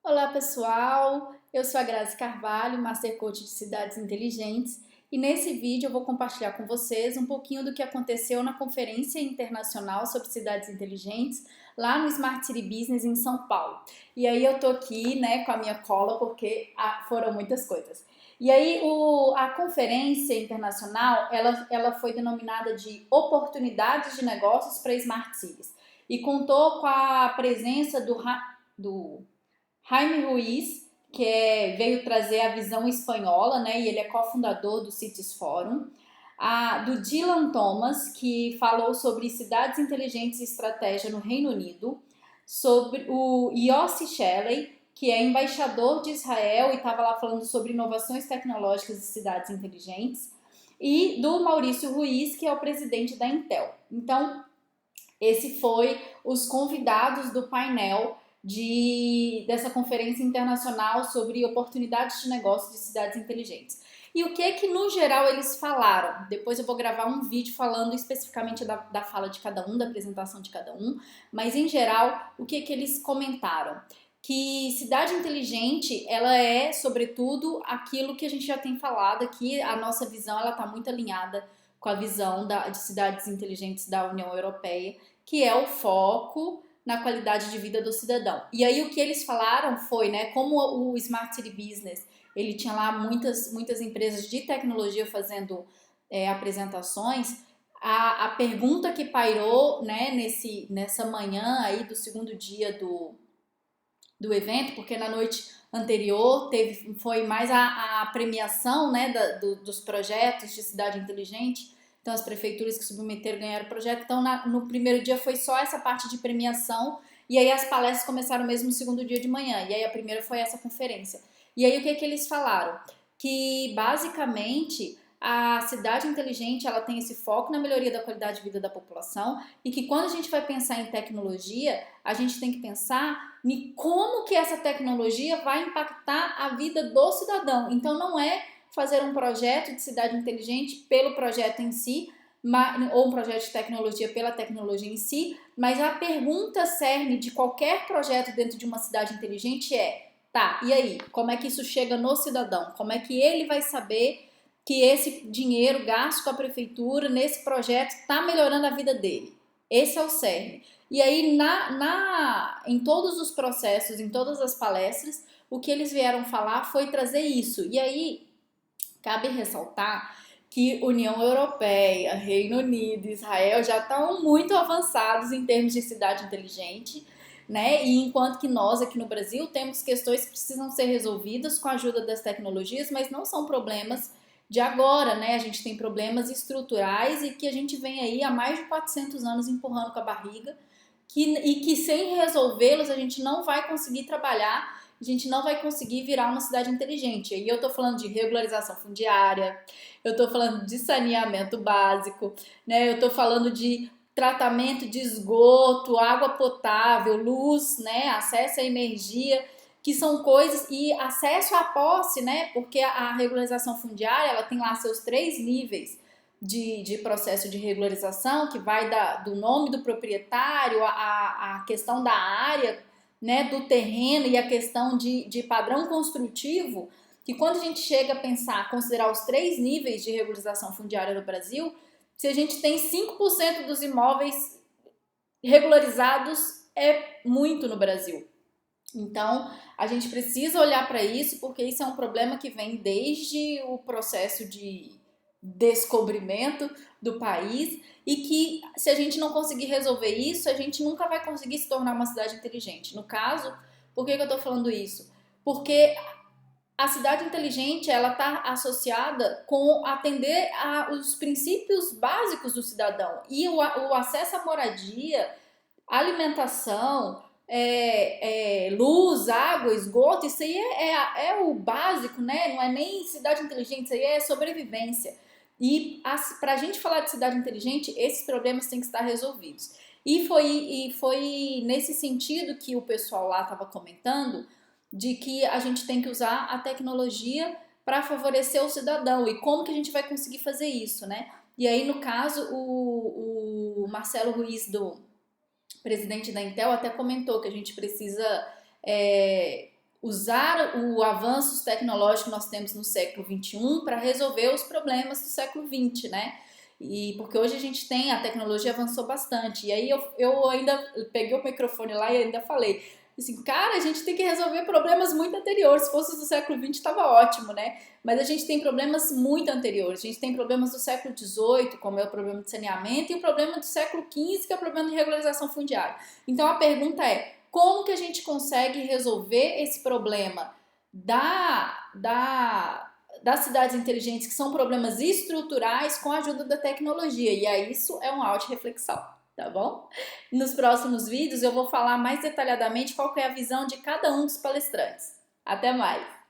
Olá pessoal, eu sou a Grazi Carvalho, Master Coach de Cidades Inteligentes, e nesse vídeo eu vou compartilhar com vocês um pouquinho do que aconteceu na Conferência Internacional sobre Cidades Inteligentes, lá no Smart City Business em São Paulo. E aí eu tô aqui, né, com a minha cola porque foram muitas coisas. E aí a Conferência Internacional, ela foi denominada de Oportunidades de Negócios para Smart Cities e contou com a presença do Jaime Ruiz, veio trazer a visão espanhola, né? E ele é cofundador do Cities Forum. Do Dylan Thomas, que falou sobre cidades inteligentes e estratégia no Reino Unido. Sobre o Yossi Shelley, que é embaixador de Israel e estava lá falando sobre inovações tecnológicas e cidades inteligentes. E do Maurício Ruiz, que é o presidente da Intel. Então, esse foi os convidados do painel dessa conferência internacional sobre oportunidades de negócio de cidades inteligentes. E o que no geral eles falaram? Depois eu vou gravar um vídeo falando especificamente da fala de cada um, da apresentação de cada um, mas em geral, o que eles comentaram? Que cidade inteligente, ela é, sobretudo, aquilo que a gente já tem falado aqui, a nossa visão, ela está muito alinhada com a visão de cidades inteligentes da União Europeia, que é o foco na qualidade de vida do cidadão. E aí o que eles falaram foi, né, como o Smart City Business, ele tinha lá muitas empresas de tecnologia fazendo apresentações, a pergunta que pairou, né, nessa manhã aí do segundo dia do evento, porque na noite anterior foi mais a premiação, né, dos projetos de cidade inteligente. Então as prefeituras que submeteram ganharam o projeto. Então no primeiro dia foi só essa parte de premiação e aí as palestras começaram mesmo no segundo dia de manhã. E aí a primeira foi essa conferência. E aí o que eles falaram? Que basicamente a cidade inteligente ela tem esse foco na melhoria da qualidade de vida da população e que quando a gente vai pensar em tecnologia, a gente tem que pensar em como que essa tecnologia vai impactar a vida do cidadão. Então não é fazer um projeto de cidade inteligente pelo projeto em si, ou um projeto de tecnologia pela tecnologia em si, mas a pergunta cerne de qualquer projeto dentro de uma cidade inteligente é: tá, e aí, como é que isso chega no cidadão? Como é que ele vai saber que esse dinheiro gasto com a prefeitura nesse projeto está melhorando a vida dele? Esse é o cerne. E aí, em todos os processos, em todas as palestras, o que eles vieram falar foi trazer isso. E aí, cabe ressaltar que União Europeia, Reino Unido, Israel já estão muito avançados em termos de cidade inteligente, né? E enquanto que nós aqui no Brasil temos questões que precisam ser resolvidas com a ajuda das tecnologias, mas não são problemas de agora, né? A gente tem problemas estruturais e que a gente vem aí há mais de 400 anos empurrando com a barriga, e que sem resolvê-los a gente não vai conseguir trabalhar, a gente não vai conseguir virar uma cidade inteligente. E eu tô falando de regularização fundiária, eu tô falando de saneamento básico, né? Eu tô falando de tratamento de esgoto, água potável, luz, né? Acesso à energia, que são coisas, e acesso à posse, né? Porque a regularização fundiária, ela tem lá seus 3 níveis de processo de regularização, que vai do nome do proprietário, a questão da área, né, do terreno e a questão de padrão construtivo, que quando a gente chega a pensar, considerar os 3 níveis de regularização fundiária no Brasil, se a gente tem 5% dos imóveis regularizados, é muito no Brasil. Então, a gente precisa olhar para isso, porque isso é um problema que vem desde o processo de descobrimento do país e que, se a gente não conseguir resolver isso, a gente nunca vai conseguir se tornar uma cidade inteligente. No caso, por que eu estou falando isso? Porque a cidade inteligente ela está associada com atender aos princípios básicos do cidadão e o acesso à moradia, alimentação, luz, água, esgoto, isso aí é o básico, né? Não é nem cidade inteligente, isso aí é sobrevivência. E para a gente falar de cidade inteligente, esses problemas têm que estar resolvidos. E foi nesse sentido que o pessoal lá estava comentando de que a gente tem que usar a tecnologia para favorecer o cidadão. E como que a gente vai conseguir fazer isso, né? E aí, no caso, o Marcelo Ruiz, do presidente da Intel, até comentou que a gente precisa usar o avanços tecnológicos que nós temos no século XXI para resolver os problemas do século XX, né? E porque hoje a gente tem, a tecnologia avançou bastante. E aí eu ainda peguei o microfone lá e ainda falei assim, cara, a gente tem que resolver problemas muito anteriores. Se fosse do século XX, estava ótimo, né? Mas a gente tem problemas muito anteriores. A gente tem problemas do século XVIII, como é o problema de saneamento, e o problema do século XV, que é o problema de regularização fundiária. Então a pergunta é, como que a gente consegue resolver esse problema das cidades inteligentes, que são problemas estruturais, com a ajuda da tecnologia? E aí isso é uma auto-reflexão, tá bom? Nos próximos vídeos eu vou falar mais detalhadamente qual que é a visão de cada um dos palestrantes. Até mais!